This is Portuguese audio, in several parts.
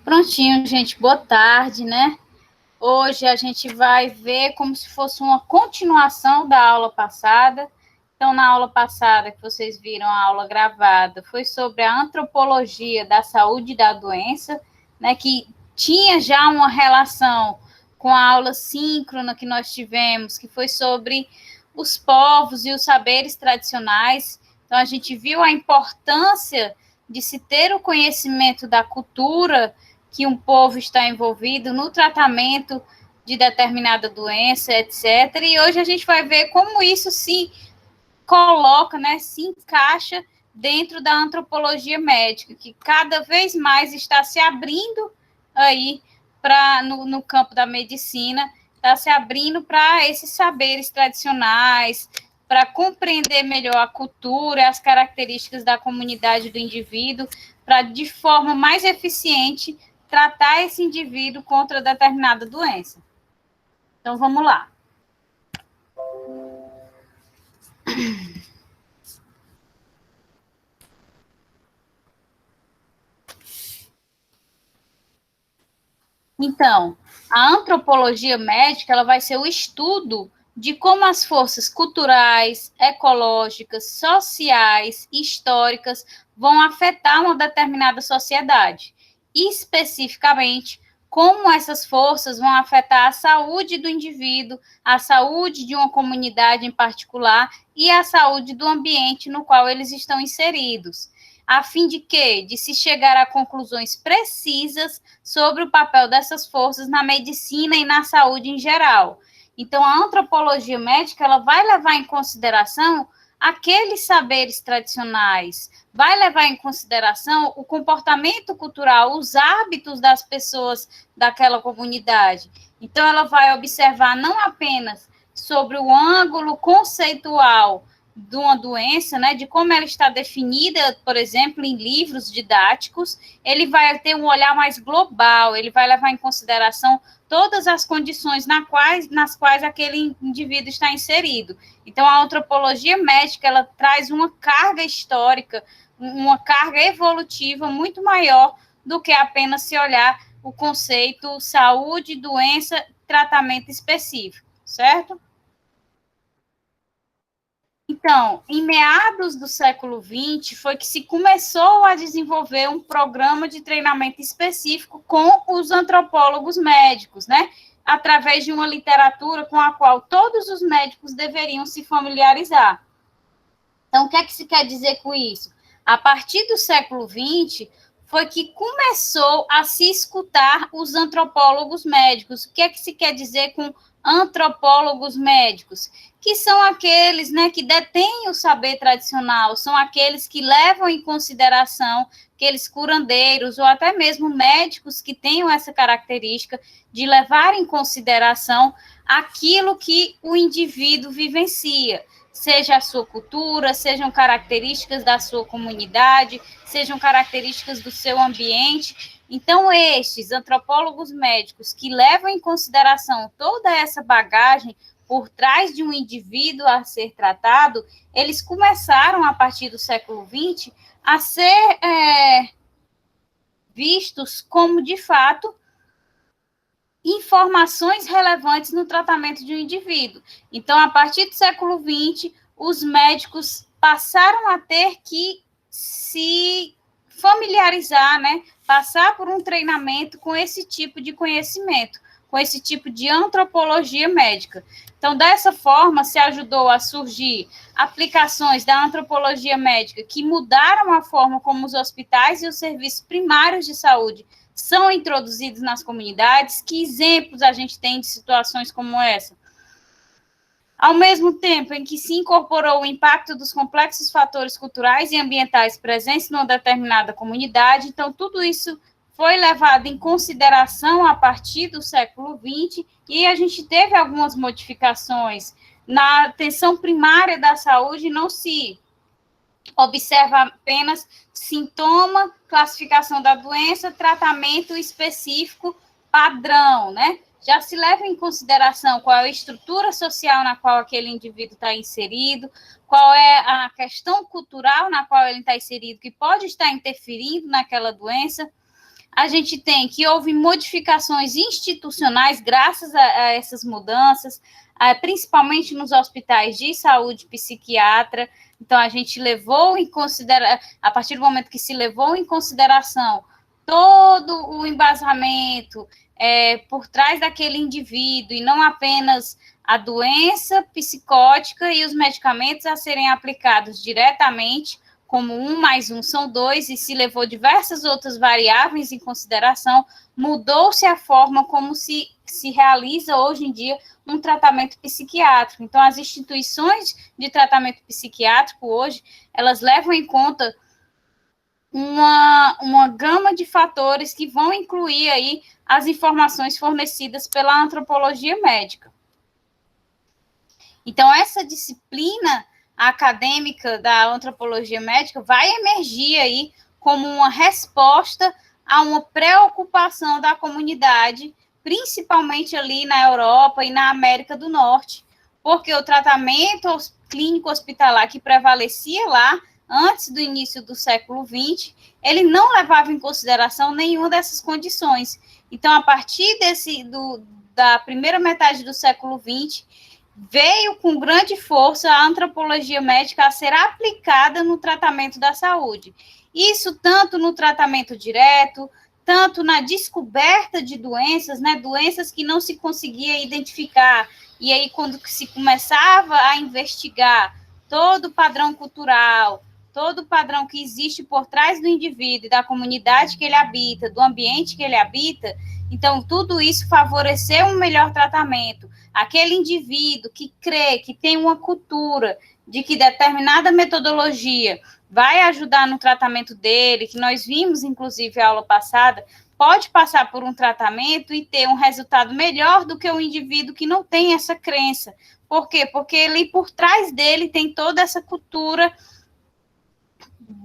Prontinho, gente, boa tarde, né? Hoje a gente vai ver como se fosse uma continuação da aula passada. Então, na aula passada, que vocês viram a aula gravada, foi sobre a antropologia da saúde e da doença, né? Que tinha já uma relação com a aula síncrona que nós tivemos, que foi sobre os povos e os saberes tradicionais. Então, a gente viu a importância de se ter o conhecimento da cultura que um povo está envolvido no tratamento de determinada doença, etc. E hoje a gente vai ver como isso se coloca, né, se encaixa dentro da antropologia médica, que cada vez mais está se abrindo aí no campo da medicina, está se abrindo para esses saberes tradicionais, para compreender melhor a cultura, as características da comunidade do indivíduo, para, de forma mais eficiente, tratar esse indivíduo contra determinada doença. Então, vamos lá. Então, a antropologia médica ela vai ser o estudo de como as forças culturais, ecológicas, sociais e históricas vão afetar uma determinada sociedade. Especificamente, como essas forças vão afetar a saúde do indivíduo, a saúde de uma comunidade em particular e a saúde do ambiente no qual eles estão inseridos. A fim de quê? De se chegar a conclusões precisas sobre o papel dessas forças na medicina e na saúde em geral. Então, a antropologia médica ela vai levar em consideração aqueles saberes tradicionais, vai levar em consideração o comportamento cultural, os hábitos das pessoas daquela comunidade. Então, ela vai observar não apenas sobre o ângulo conceitual de uma doença, né, de como ela está definida, por exemplo, em livros didáticos, ele vai ter um olhar mais global, ele vai levar em consideração todas as condições nas quais aquele indivíduo está inserido. Então, a antropologia médica, ela traz uma carga histórica, uma carga evolutiva muito maior do que apenas se olhar o conceito saúde, doença, tratamento específico, certo? Então, em meados do século XX, foi que se começou a desenvolver um programa de treinamento específico com os antropólogos médicos, né? Através de uma literatura com a qual todos os médicos deveriam se familiarizar. Então, o que é que se quer dizer com isso? A partir do século XX, foi que começou a se escutar os antropólogos médicos. O que é que se quer dizer com antropólogos médicos? Que são aqueles, né, que detêm o saber tradicional, são aqueles que levam em consideração aqueles curandeiros ou até mesmo médicos que tenham essa característica de levar em consideração aquilo que o indivíduo vivencia, seja a sua cultura, sejam características da sua comunidade, sejam características do seu ambiente. Então, estes antropólogos médicos que levam em consideração toda essa bagagem por trás de um indivíduo a ser tratado, eles começaram, a partir do século XX, a ser vistos como, de fato, informações relevantes no tratamento de um indivíduo. Então, a partir do século XX, os médicos passaram a ter que se familiarizar, né? Passar por um treinamento com esse tipo de conhecimento, com esse tipo de antropologia médica. Então, dessa forma, se ajudou a surgir aplicações da antropologia médica que mudaram a forma como os hospitais e os serviços primários de saúde são introduzidos nas comunidades. Que exemplos a gente tem de situações como essa? Ao mesmo tempo em que se incorporou o impacto dos complexos fatores culturais e ambientais presentes numa determinada comunidade, então tudo isso foi levado em consideração a partir do século XX, e a gente teve algumas modificações. Na atenção primária da saúde, não se observa apenas sintoma, classificação da doença, tratamento específico, padrão, né? Já se leva em consideração qual é a estrutura social na qual aquele indivíduo está inserido, qual é a questão cultural na qual ele está inserido, que pode estar interferindo naquela doença. A gente tem que houve modificações institucionais graças a essas mudanças, principalmente nos hospitais de saúde psiquiatra. Então, a gente levou em consideração, a partir do momento que se levou em consideração todo o embasamento por trás daquele indivíduo, e não apenas a doença psicótica e os medicamentos a serem aplicados diretamente, como 1+1 são 2, e se levou diversas outras variáveis em consideração, mudou-se a forma como se realiza hoje em dia um tratamento psiquiátrico. Então, as instituições de tratamento psiquiátrico hoje, elas levam em conta uma gama de fatores que vão incluir aí as informações fornecidas pela antropologia médica. Então, essa disciplina acadêmica da antropologia médica vai emergir aí como uma resposta a uma preocupação da comunidade, principalmente ali na Europa e na América do Norte, porque o tratamento clínico hospitalar que prevalecia lá antes do início do século XX, ele não levava em consideração nenhuma dessas condições. Então, a partir da primeira metade do século XX, veio com grande força a antropologia médica a ser aplicada no tratamento da saúde. Isso tanto no tratamento direto, tanto na descoberta de doenças, né, doenças que não se conseguia identificar. E aí, quando se começava a investigar todo o padrão cultural, todo o padrão que existe por trás do indivíduo e da comunidade que ele habita, do ambiente que ele habita, então, tudo isso favoreceu um melhor tratamento. Aquele indivíduo que crê, que tem uma cultura de que determinada metodologia vai ajudar no tratamento dele, que nós vimos, inclusive, a aula passada, pode passar por um tratamento e ter um resultado melhor do que o indivíduo que não tem essa crença. Por quê? Porque ele, por trás dele, tem toda essa cultura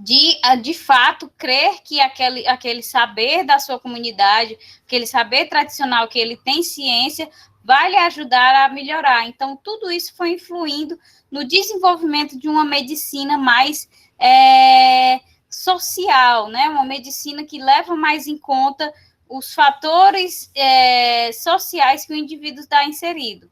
de fato, crer que aquele saber da sua comunidade, aquele saber tradicional que ele tem ciência, vai lhe ajudar a melhorar. Então, tudo isso foi influindo no desenvolvimento de uma medicina mais social, né? Uma medicina que leva mais em conta os fatores sociais que o indivíduo está inserido.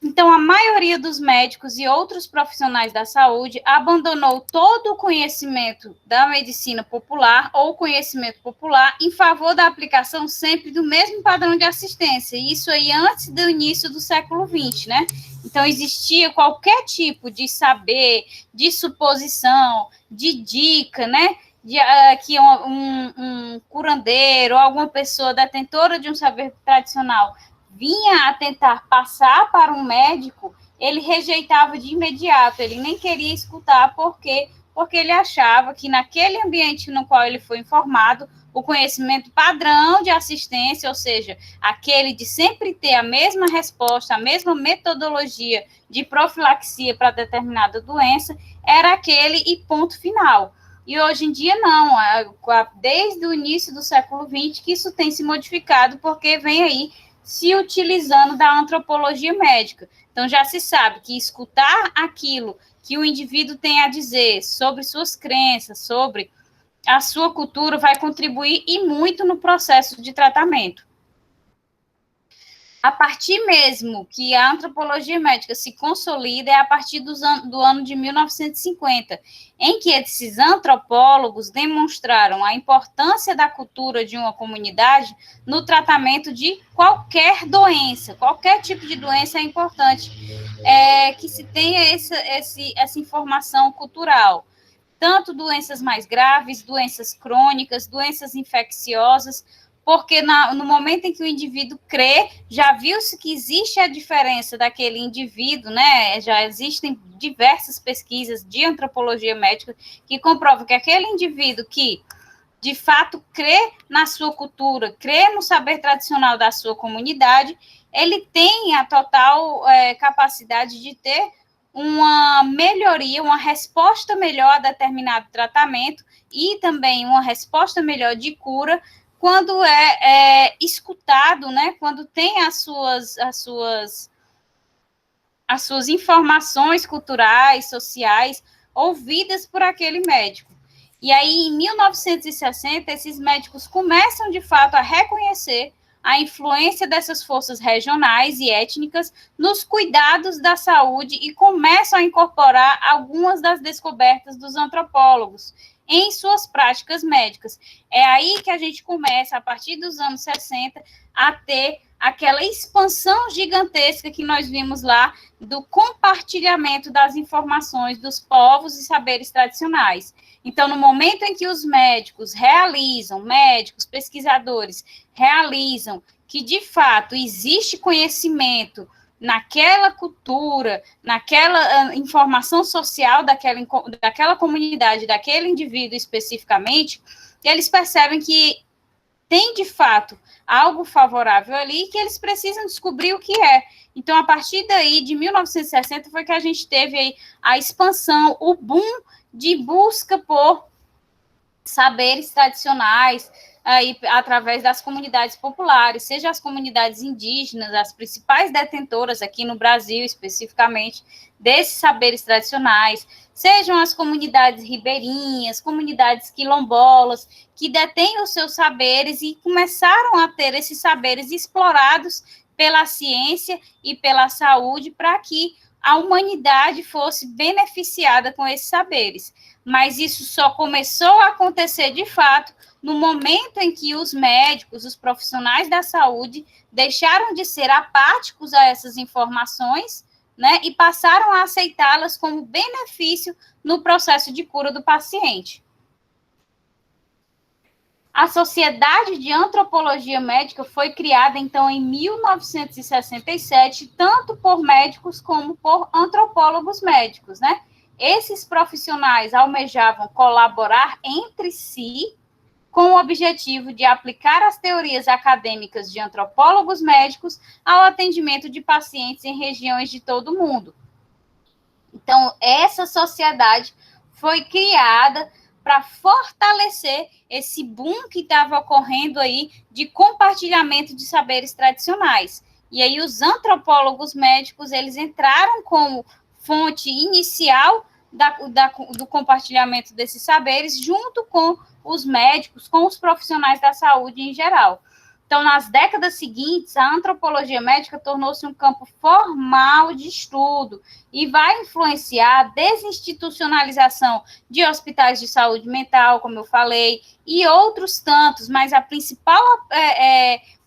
Então, a maioria dos médicos e outros profissionais da saúde abandonou todo o conhecimento da medicina popular ou conhecimento popular em favor da aplicação sempre do mesmo padrão de assistência. Isso aí antes do início do século XX, né? Então, existia qualquer tipo de saber, de suposição, de dica, né? Que um curandeiro ou alguma pessoa detentora de um saber tradicional vinha a tentar passar para um médico, ele rejeitava de imediato, ele nem queria escutar, porque ele achava que naquele ambiente no qual ele foi informado, o conhecimento padrão de assistência, ou seja, aquele de sempre ter a mesma resposta, a mesma metodologia de profilaxia para determinada doença, era aquele e ponto final. E hoje em dia não, desde o início do século XX que isso tem se modificado, porque vem aí se utilizando da antropologia médica. Então, já se sabe que escutar aquilo que o indivíduo tem a dizer sobre suas crenças, sobre a sua cultura, vai contribuir e muito no processo de tratamento. A partir mesmo que a antropologia médica se consolida é a partir do ano de 1950, em que esses antropólogos demonstraram a importância da cultura de uma comunidade no tratamento de qualquer doença, qualquer tipo de doença é importante que se tenha essa informação cultural. Tanto doenças mais graves, doenças crônicas, doenças infecciosas, porque no momento em que o indivíduo crê, já viu-se que existe a diferença daquele indivíduo, né? Já existem diversas pesquisas de antropologia médica que comprovam que aquele indivíduo que de fato crê na sua cultura, crê no saber tradicional da sua comunidade, ele tem a total capacidade de ter uma melhoria, uma resposta melhor a determinado tratamento e também uma resposta melhor de cura quando é escutado, né? Quando tem as suas informações culturais, sociais, ouvidas por aquele médico. E aí, em 1960, esses médicos começam, de fato, a reconhecer a influência dessas forças regionais e étnicas nos cuidados da saúde e começam a incorporar algumas das descobertas dos antropólogos em suas práticas médicas. É aí que a gente começa, a partir dos anos 60, a ter aquela expansão gigantesca que nós vimos lá do compartilhamento das informações dos povos e saberes tradicionais. Então, no momento em que os médicos, pesquisadores, realizam que, de fato, existe conhecimento naquela cultura, naquela informação social daquela comunidade, daquele indivíduo especificamente, eles percebem que tem, de fato, algo favorável ali que eles precisam descobrir o que é. Então, a partir daí, de 1960, foi que a gente teve aí a expansão, o boom de busca por saberes tradicionais, aí, através das comunidades populares, seja as comunidades indígenas, as principais detentoras aqui no Brasil, especificamente, desses saberes tradicionais, sejam as comunidades ribeirinhas, comunidades quilombolas, que detêm os seus saberes e começaram a ter esses saberes explorados pela ciência e pela saúde para que a humanidade fosse beneficiada com esses saberes. Mas isso só começou a acontecer de fato no momento em que os médicos, os profissionais da saúde, deixaram de ser apáticos a essas informações, né, e passaram a aceitá-las como benefício no processo de cura do paciente. A Sociedade de Antropologia Médica foi criada, então, em 1967, tanto por médicos como por antropólogos médicos, né? Esses profissionais almejavam colaborar entre si com o objetivo de aplicar as teorias acadêmicas de antropólogos médicos ao atendimento de pacientes em regiões de todo o mundo. Então, essa sociedade foi criada para fortalecer esse boom que estava ocorrendo aí de compartilhamento de saberes tradicionais. E aí os antropólogos médicos, eles entraram como fonte inicial do compartilhamento desses saberes, junto com os médicos, com os profissionais da saúde em geral. Então, nas décadas seguintes, a antropologia médica tornou-se um campo formal de estudo e vai influenciar a desinstitucionalização de hospitais de saúde mental, como eu falei, e outros tantos, mas o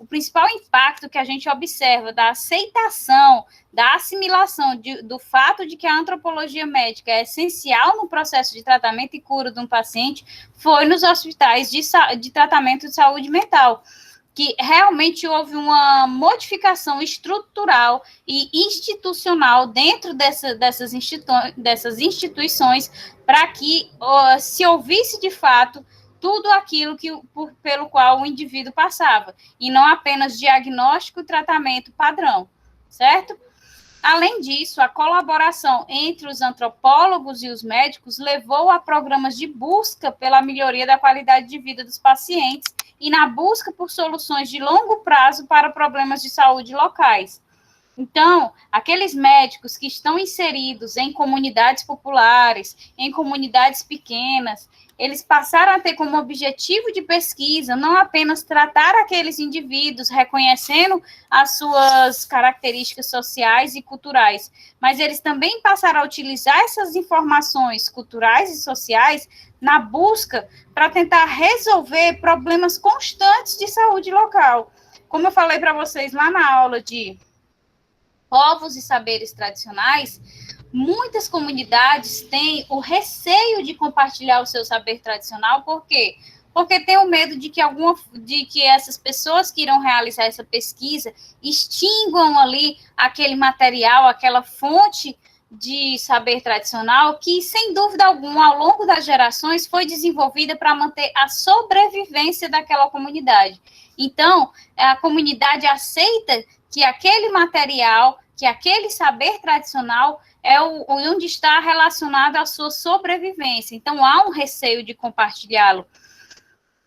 principal impacto que a gente observa da aceitação, da assimilação do fato de que a antropologia médica é essencial no processo de tratamento e cura de um paciente foi nos hospitais de tratamento de saúde mental, que realmente houve uma modificação estrutural e institucional dentro dessas instituições para que se ouvisse de fato tudo aquilo pelo qual o indivíduo passava, e não apenas diagnóstico e tratamento padrão, certo? Além disso, a colaboração entre os antropólogos e os médicos levou a programas de busca pela melhoria da qualidade de vida dos pacientes e na busca por soluções de longo prazo para problemas de saúde locais. Então, aqueles médicos que estão inseridos em comunidades populares, em comunidades pequenas, eles passaram a ter como objetivo de pesquisa não apenas tratar aqueles indivíduos, reconhecendo as suas características sociais e culturais, mas eles também passaram a utilizar essas informações culturais e sociais na busca para tentar resolver problemas constantes de saúde local. Como eu falei para vocês lá na aula de povos e saberes tradicionais, muitas comunidades têm o receio de compartilhar o seu saber tradicional, por quê? Porque tem o medo de que essas pessoas que irão realizar essa pesquisa extinguam ali aquele material, aquela fonte de saber tradicional que, sem dúvida alguma, ao longo das gerações, foi desenvolvida para manter a sobrevivência daquela comunidade. Então, a comunidade aceita que aquele material, que aquele saber tradicional é onde está relacionado à sua sobrevivência. Então, há um receio de compartilhá-lo.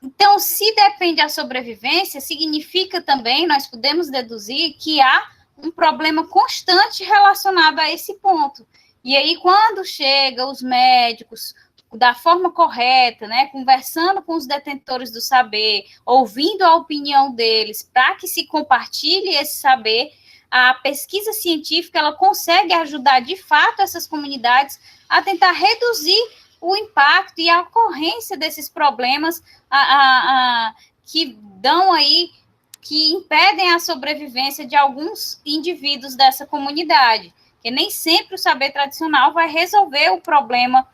Então, se depende da sobrevivência, significa também, nós podemos deduzir que há um problema constante relacionado a esse ponto. E aí, quando chega os médicos, da forma correta, né, conversando com os detentores do saber, ouvindo a opinião deles, para que se compartilhe esse saber, a pesquisa científica ela consegue ajudar, de fato, essas comunidades a tentar reduzir o impacto e a ocorrência desses problemas que dão aí, que impedem a sobrevivência de alguns indivíduos dessa comunidade, que nem sempre o saber tradicional vai resolver o problema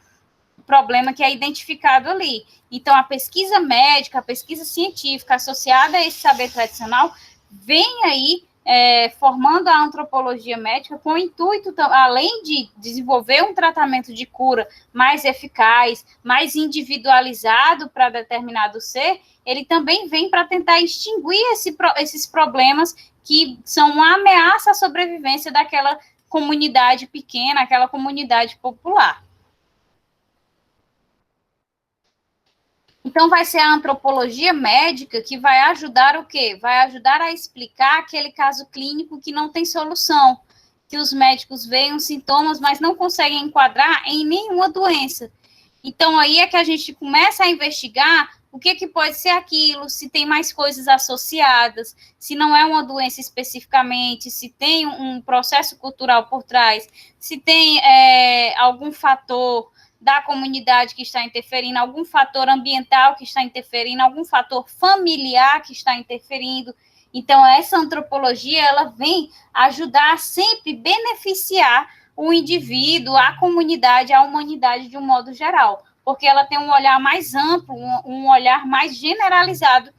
que é identificado ali. Então, a pesquisa médica, a pesquisa científica associada a esse saber tradicional vem aí formando a antropologia médica com o intuito, além de desenvolver um tratamento de cura mais eficaz, mais individualizado para determinado ser, ele também vem para tentar extinguir esses problemas que são uma ameaça à sobrevivência daquela comunidade pequena, aquela comunidade popular. Então, vai ser a antropologia médica que vai ajudar o quê? Vai ajudar a explicar aquele caso clínico que não tem solução, que os médicos veem os sintomas, mas não conseguem enquadrar em nenhuma doença. Então, aí é que a gente começa a investigar o que pode ser aquilo, se tem mais coisas associadas, se não é uma doença especificamente, se tem um processo cultural por trás, se tem algum fator da comunidade que está interferindo, algum fator ambiental que está interferindo, algum fator familiar que está interferindo. Então, essa antropologia, ela vem ajudar a sempre beneficiar o indivíduo, a comunidade, a humanidade de um modo geral, porque ela tem um olhar mais amplo, um olhar mais generalizado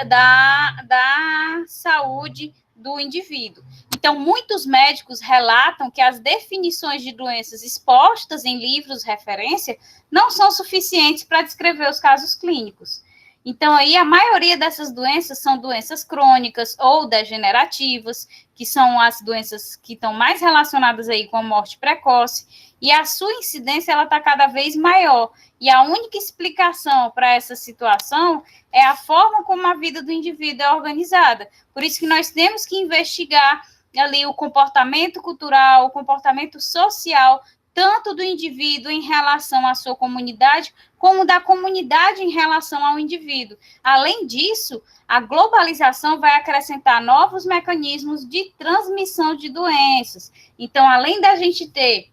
da saúde do indivíduo. Então, muitos médicos relatam que as definições de doenças expostas em livros de referência não são suficientes para descrever os casos clínicos. Então, aí, a maioria dessas doenças são doenças crônicas ou degenerativas, que são as doenças que estão mais relacionadas aí com a morte precoce, e a sua incidência, ela está cada vez maior. E a única explicação para essa situação é a forma como a vida do indivíduo é organizada. Por isso que nós temos que investigar ali o comportamento cultural, o comportamento social, tanto do indivíduo em relação à sua comunidade, como da comunidade em relação ao indivíduo. Além disso, a globalização vai acrescentar novos mecanismos de transmissão de doenças. Então, além da gente ter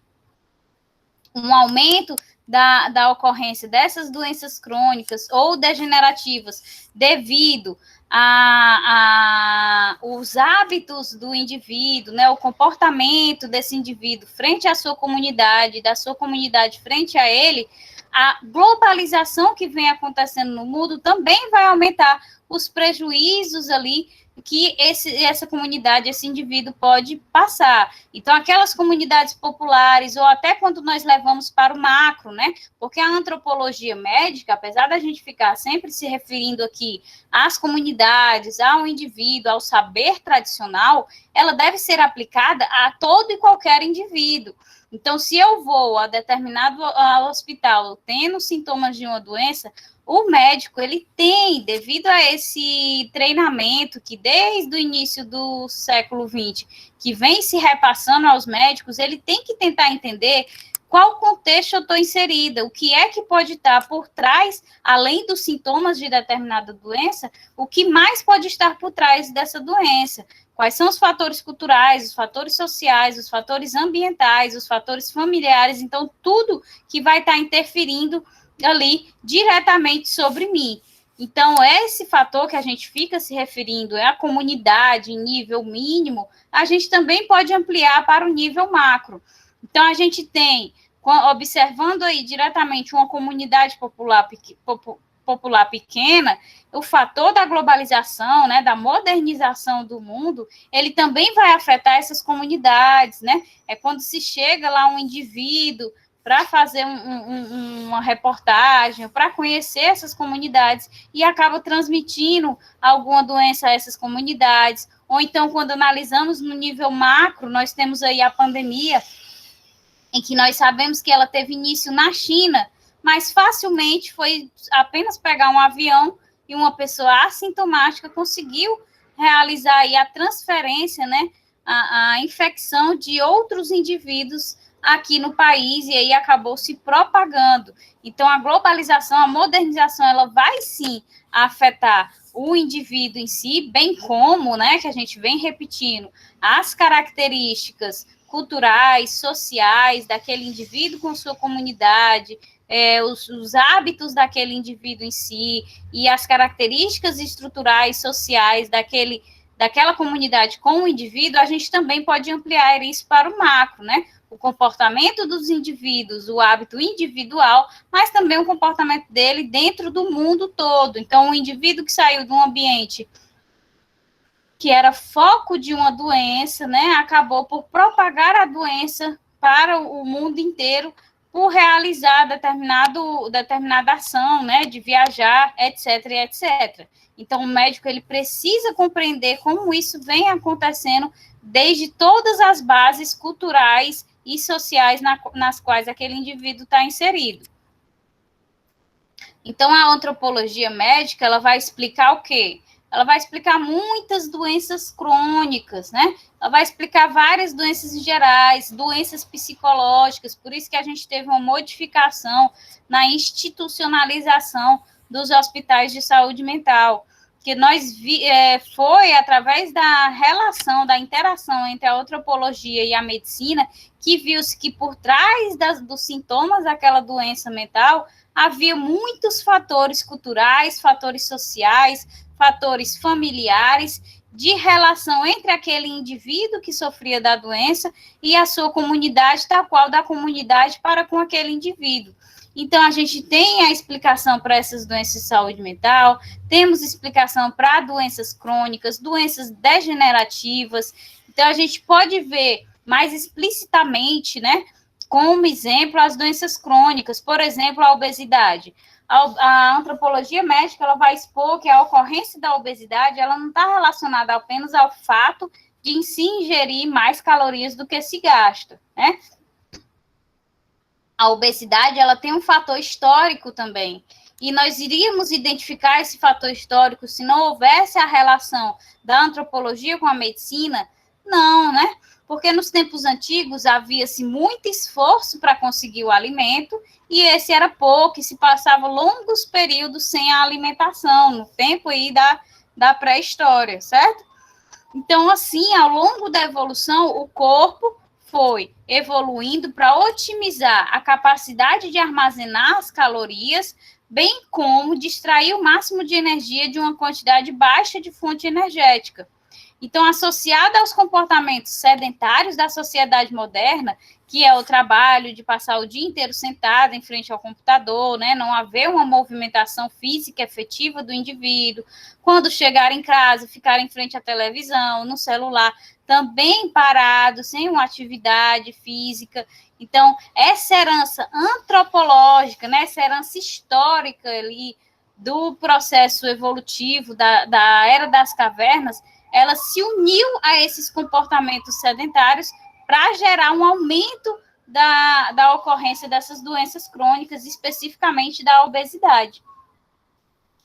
um aumento da ocorrência dessas doenças crônicas ou degenerativas devido os hábitos do indivíduo, né, o comportamento desse indivíduo frente à sua comunidade, da sua comunidade frente a ele, a globalização que vem acontecendo no mundo também vai aumentar os prejuízos ali que essa comunidade, esse indivíduo pode passar. Então, aquelas comunidades populares, ou até quando nós levamos para o macro, né? Porque a antropologia médica, apesar da gente ficar sempre se referindo aqui às comunidades, ao indivíduo, ao saber tradicional, ela deve ser aplicada a todo e qualquer indivíduo. Então, se eu vou a determinado hospital tendo sintomas de uma doença, o médico, ele tem, devido a esse treinamento que desde o início do século XX, que vem se repassando aos médicos, ele tem que tentar entender qual contexto eu estou inserida, o que é que pode estar por trás, além dos sintomas de determinada doença, o que mais pode estar por trás dessa doença. Quais são os fatores culturais, os fatores sociais, os fatores ambientais, os fatores familiares, então tudo que vai estar interferindo ali diretamente sobre mim. Então, esse fator que a gente fica se referindo é a comunidade em nível mínimo, a gente também pode ampliar para o nível macro. Então, a gente tem, observando aí diretamente uma comunidade popular pequena, o fator da globalização, né, da modernização do mundo, ele também vai afetar essas comunidades, né? É quando se chega lá um indivíduo para fazer uma reportagem, para conhecer essas comunidades e acaba transmitindo alguma doença a essas comunidades. Ou então, quando analisamos no nível macro, nós temos aí a pandemia, em que nós sabemos que ela teve início na China, mas facilmente foi apenas pegar um avião e uma pessoa assintomática conseguiu realizar aí a transferência, né, a infecção de outros indivíduos aqui no país, e aí acabou se propagando. Então, a globalização, a modernização, ela vai sim afetar o indivíduo em si, bem como, né, que a gente vem repetindo, as características culturais, sociais daquele indivíduo com sua comunidade, os hábitos daquele indivíduo em si e as características estruturais, sociais daquela comunidade com o indivíduo, a gente também pode ampliar isso para o macro, né? O comportamento dos indivíduos, o hábito individual, mas também o comportamento dele dentro do mundo todo. Então, o indivíduo que saiu de um ambiente que era foco de uma doença, né, acabou por propagar a doença para o mundo inteiro, por realizar determinada ação, né, de viajar, etc, etc. Então, o médico ele precisa compreender como isso vem acontecendo desde todas as bases culturais e sociais nas quais aquele indivíduo está inserido. Então, a antropologia médica, ela vai explicar o quê? Ela vai explicar muitas doenças crônicas, né? Ela vai explicar várias doenças gerais, doenças psicológicas, por isso que a gente teve uma modificação na institucionalização dos hospitais de saúde mental, que foi através da relação, da interação entre a antropologia e a medicina, que viu-se que por trás dos sintomas daquela doença mental, havia muitos fatores culturais, fatores sociais, fatores familiares, de relação entre aquele indivíduo que sofria da doença e a sua comunidade, tal qual da comunidade para com aquele indivíduo. Então, a gente tem a explicação para essas doenças de saúde mental, temos explicação para doenças crônicas, doenças degenerativas. Então, a gente pode ver mais explicitamente, né, como exemplo, as doenças crônicas, por exemplo, a obesidade. A antropologia médica ela vai expor que a ocorrência da obesidade ela não está relacionada apenas ao fato de se ingerir mais calorias do que se gasta, né? A obesidade ela tem um fator histórico também. E nós iríamos identificar esse fator histórico se não houvesse a relação da antropologia com a medicina? Não, né? Porque nos tempos antigos havia-se muito esforço para conseguir o alimento e esse era pouco, e se passava longos períodos sem a alimentação, no tempo aí da pré-história, certo? Então, assim, ao longo da evolução, o corpo foi evoluindo para otimizar a capacidade de armazenar as calorias, bem como de extrair o máximo de energia de uma quantidade baixa de fonte energética. Então, associada aos comportamentos sedentários da sociedade moderna, que é o trabalho de passar o dia inteiro sentado em frente ao computador, né, não haver uma movimentação física efetiva do indivíduo, quando chegar em casa, ficar em frente à televisão, no celular, também parado, sem uma atividade física. Então, essa herança antropológica, né, essa herança histórica ali do processo evolutivo da Era das Cavernas, ela se uniu a esses comportamentos sedentários para gerar um aumento da ocorrência dessas doenças crônicas, especificamente da obesidade.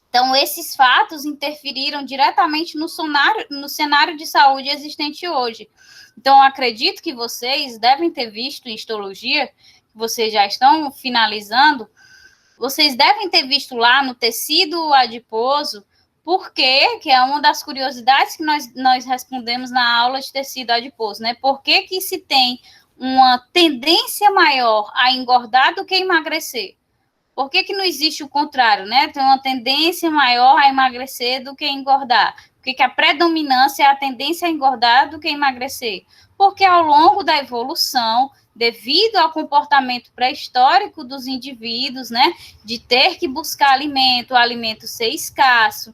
Então, esses fatos interferiram diretamente no cenário de saúde existente hoje. Então, acredito que vocês devem ter visto em histologia, vocês já estão finalizando, vocês devem ter visto lá no tecido adiposo. Por quê? Que é uma das curiosidades que nós respondemos na aula de tecido adiposo, né? Por que se tem uma tendência maior a engordar do que emagrecer? Por que não existe o contrário, né? Tem uma tendência maior a emagrecer do que a engordar. Por que a predominância é a tendência a engordar do que a emagrecer? Porque ao longo da evolução, devido ao comportamento pré-histórico dos indivíduos, né, de ter que buscar alimento, o alimento ser escasso,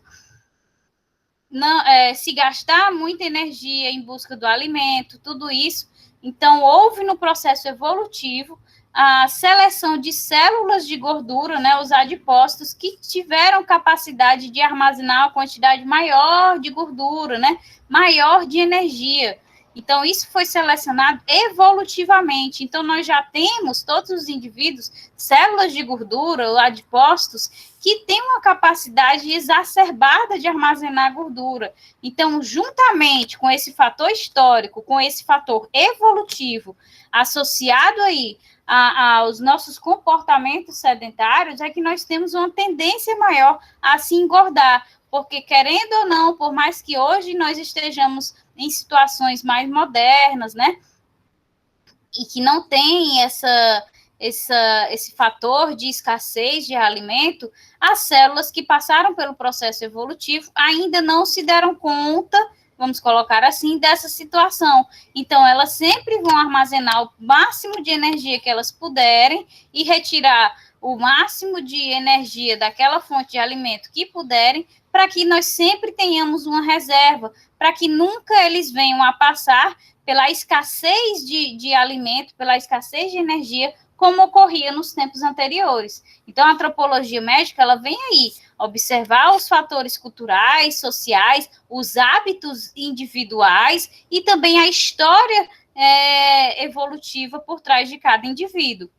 não, se gastar muita energia em busca do alimento, tudo isso. Então, houve no processo evolutivo a seleção de células de gordura, né, os adipócitos, que tiveram capacidade de armazenar uma quantidade maior de gordura, né, maior de energia. Então, isso foi selecionado evolutivamente. Então, nós já temos, todos os indivíduos, células de gordura, adipócitos, que têm uma capacidade exacerbada de armazenar gordura. Então, juntamente com esse fator histórico, com esse fator evolutivo, associado aí aos nossos comportamentos sedentários, é que nós temos uma tendência maior a se engordar. Porque, querendo ou não, por mais que hoje nós estejamos em situações mais modernas, né? E que não tem esse fator de escassez de alimento, as células que passaram pelo processo evolutivo ainda não se deram conta, vamos colocar assim, dessa situação. Então, elas sempre vão armazenar o máximo de energia que elas puderem e retirar o máximo de energia daquela fonte de alimento que puderem, para que nós sempre tenhamos uma reserva, para que nunca eles venham a passar pela escassez de alimento, pela escassez de energia, como ocorria nos tempos anteriores. Então, a antropologia médica, ela vem aí observar os fatores culturais, sociais, os hábitos individuais e também a história evolutiva por trás de cada indivíduo.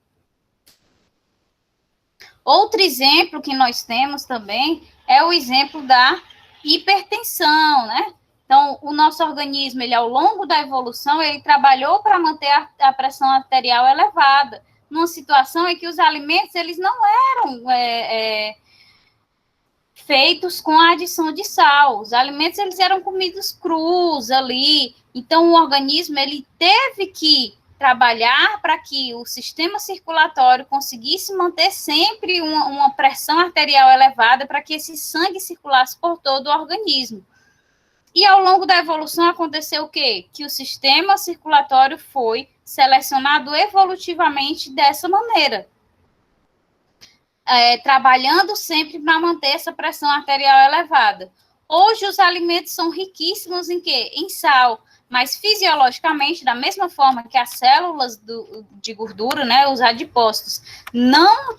Outro exemplo que nós temos também é o exemplo da hipertensão, né? Então, o nosso organismo, ele ao longo da evolução, ele trabalhou para manter a pressão arterial elevada, numa situação em que os alimentos, eles não eram feitos com a adição de sal. Os alimentos, eles eram comidos crus ali. Então, o organismo, ele teve que trabalhar para que o sistema circulatório conseguisse manter sempre uma pressão arterial elevada para que esse sangue circulasse por todo o organismo. E ao longo da evolução aconteceu o quê? Que o sistema circulatório foi selecionado evolutivamente dessa maneira. Trabalhando sempre para manter essa pressão arterial elevada. Hoje os alimentos são riquíssimos em quê? Em sal, mas fisiologicamente, da mesma forma que as células de gordura, né, os adipócitos, não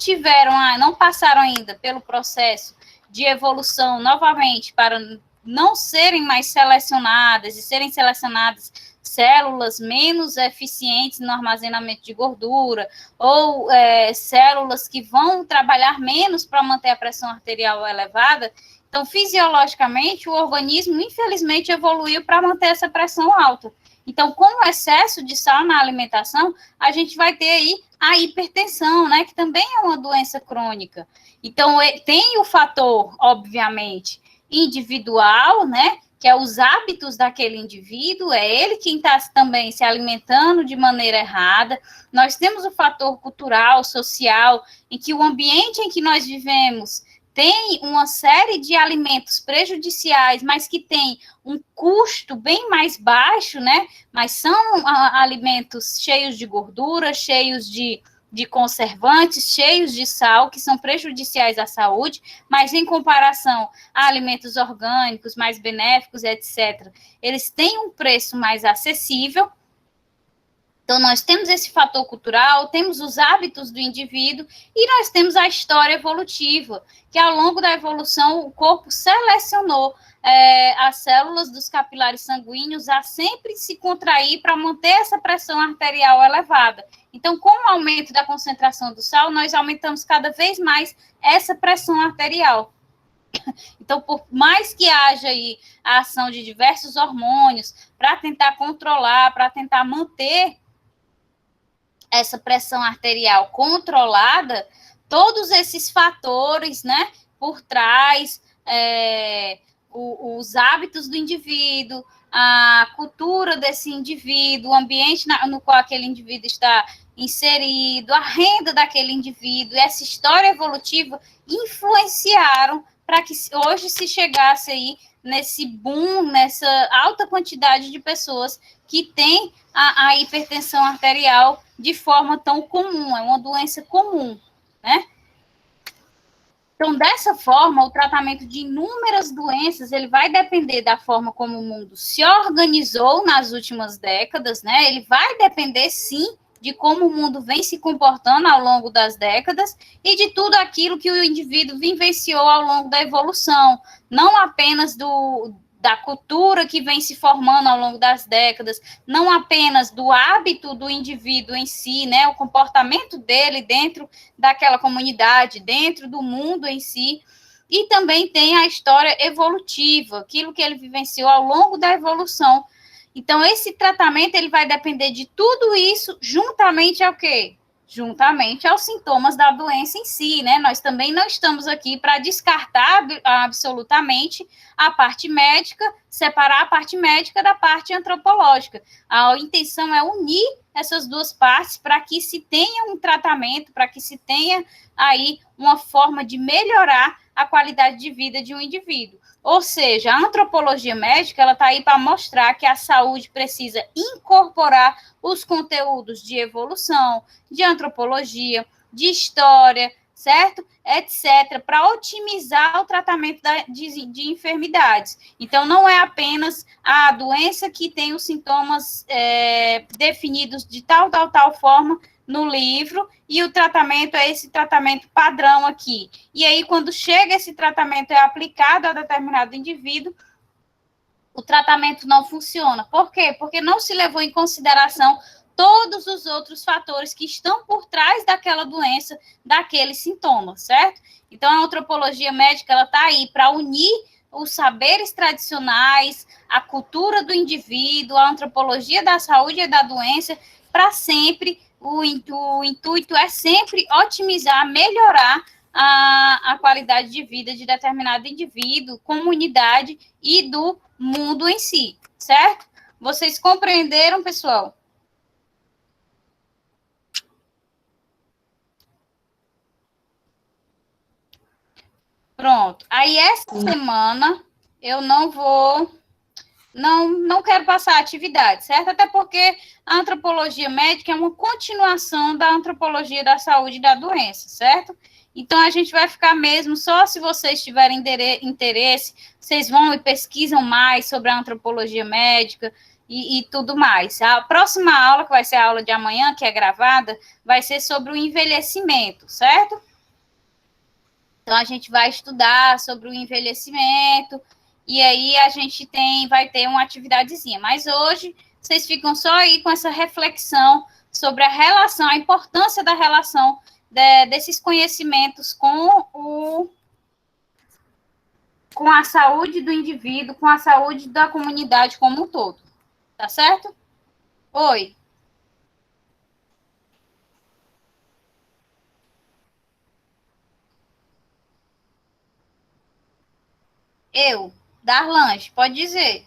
passaram ainda pelo processo de evolução novamente para não serem mais selecionadas e serem selecionadas células menos eficientes no armazenamento de gordura, ou células que vão trabalhar menos para manter a pressão arterial elevada. Então, fisiologicamente, o organismo, infelizmente, evoluiu para manter essa pressão alta. Então, com o excesso de sal na alimentação, a gente vai ter aí a hipertensão, né, que também é uma doença crônica. Então, tem o fator, obviamente, individual, né, que é os hábitos daquele indivíduo, é ele quem está também se alimentando de maneira errada. Nós temos o fator cultural, social, em que o ambiente em que nós vivemos tem uma série de alimentos prejudiciais, mas que tem um custo bem mais baixo, né? Mas são alimentos cheios de gordura, cheios de conservantes, cheios de sal, que são prejudiciais à saúde, mas em comparação a alimentos orgânicos, mais benéficos, etc., eles têm um preço mais acessível. Então, nós temos esse fator cultural, temos os hábitos do indivíduo e nós temos a história evolutiva, que ao longo da evolução o corpo selecionou as células dos capilares sanguíneos a sempre se contrair para manter essa pressão arterial elevada. Então, com o aumento da concentração do sal, nós aumentamos cada vez mais essa pressão arterial. Então, por mais que haja aí a ação de diversos hormônios para tentar controlar, para tentar manter essa pressão arterial controlada, todos esses fatores, né, por trás, os hábitos do indivíduo, a cultura desse indivíduo, o ambiente no qual aquele indivíduo está inserido, a renda daquele indivíduo, essa história evolutiva influenciaram para que hoje se chegasse aí nesse boom, nessa alta quantidade de pessoas que têm a hipertensão arterial de forma tão comum, é uma doença comum, né? Então, dessa forma, o tratamento de inúmeras doenças, ele vai depender da forma como o mundo se organizou nas últimas décadas, né? Ele vai depender, sim, de como o mundo vem se comportando ao longo das décadas e de tudo aquilo que o indivíduo vivenciou ao longo da evolução, não apenas da cultura que vem se formando ao longo das décadas, não apenas do hábito do indivíduo em si, né, o comportamento dele dentro daquela comunidade, dentro do mundo em si, e também tem a história evolutiva, aquilo que ele vivenciou ao longo da evolução. Então, esse tratamento ele vai depender de tudo isso, juntamente ao quê? Juntamente aos sintomas da doença em si, né? Nós também não estamos aqui para descartar absolutamente a parte médica, separar a parte médica da parte antropológica. A intenção é unir essas duas partes para que se tenha um tratamento, para que se tenha aí uma forma de melhorar a qualidade de vida de um indivíduo. Ou seja, a antropologia médica ela está aí para mostrar que a saúde precisa incorporar os conteúdos de evolução, de antropologia, de história, certo? Etc., para otimizar o tratamento de enfermidades. Então, não é apenas a doença que tem os sintomas definidos de tal forma no livro, e o tratamento é esse tratamento padrão aqui. E aí, quando chega esse tratamento é aplicado a determinado indivíduo, o tratamento não funciona. Por quê? Porque não se levou em consideração todos os outros fatores que estão por trás daquela doença, daquele sintoma, certo? Então, a antropologia médica, ela está aí para unir os saberes tradicionais, a cultura do indivíduo, a antropologia da saúde e da doença, para sempre, o intuito é sempre otimizar, melhorar a qualidade de vida de determinado indivíduo, comunidade e do mundo em si, certo? Vocês compreenderam, pessoal? Pronto. Aí, essa semana, eu não quero passar atividade, certo? Até porque a antropologia médica é uma continuação da antropologia da saúde e da doença, certo? Então, a gente vai ficar mesmo, só se vocês tiverem interesse, vocês vão e pesquisam mais sobre a antropologia médica e tudo mais. A próxima aula, que vai ser a aula de amanhã, que é gravada, vai ser sobre o envelhecimento, certo? Então, a gente vai estudar sobre o envelhecimento, e aí a gente vai ter uma atividadezinha. Mas hoje, vocês ficam só aí com essa reflexão sobre a relação, a importância da relação desses conhecimentos com a saúde do indivíduo, com a saúde da comunidade como um todo. Tá certo? Oi. Darlange, pode dizer.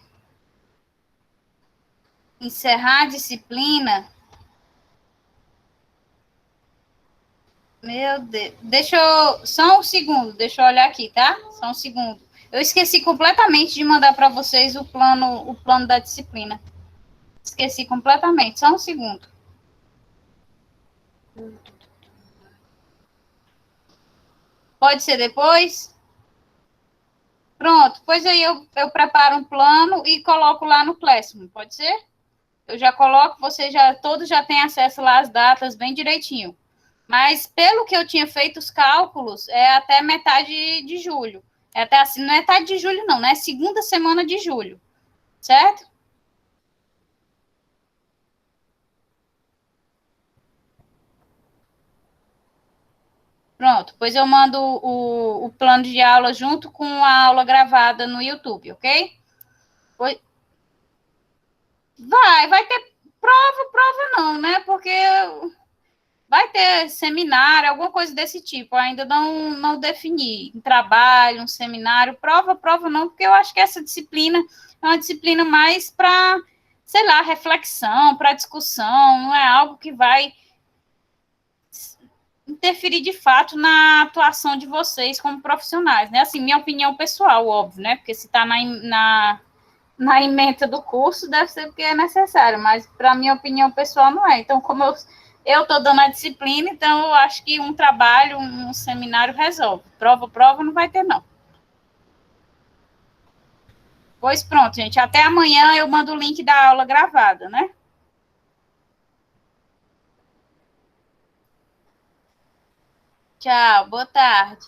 Encerrar a disciplina. Meu Deus. Deixa eu. Só um segundo, deixa eu olhar aqui, tá? Só um segundo. Eu esqueci completamente de mandar para vocês o plano da disciplina. Esqueci completamente. Só um segundo. Pode ser depois? Pronto. Pois aí eu preparo um plano e coloco lá no Classroom. Pode ser? Eu já coloco, todos já têm acesso lá às datas bem direitinho. Mas pelo que eu tinha feito os cálculos, é até metade de julho. É até assim, não é metade de julho, não, né? Segunda semana de julho. Certo? Pronto, pois eu mando o plano de aula junto com a aula gravada no YouTube, ok? Vai ter prova não, né? Porque vai ter seminário, alguma coisa desse tipo. Eu ainda não defini. Um trabalho, um seminário, prova não, porque eu acho que essa disciplina é uma disciplina mais para, sei lá, reflexão, para discussão, não é algo que vai interferir de fato na atuação de vocês como profissionais, né? Assim, minha opinião pessoal, óbvio, né? Porque se está na ementa do curso, deve ser porque é necessário, mas para minha opinião pessoal não é. Então, como eu estou dando a disciplina, então eu acho que um trabalho, um seminário resolve. Prova não vai ter, não. Pois pronto, gente. Até amanhã eu mando o link da aula gravada, né? Tchau, boa tarde.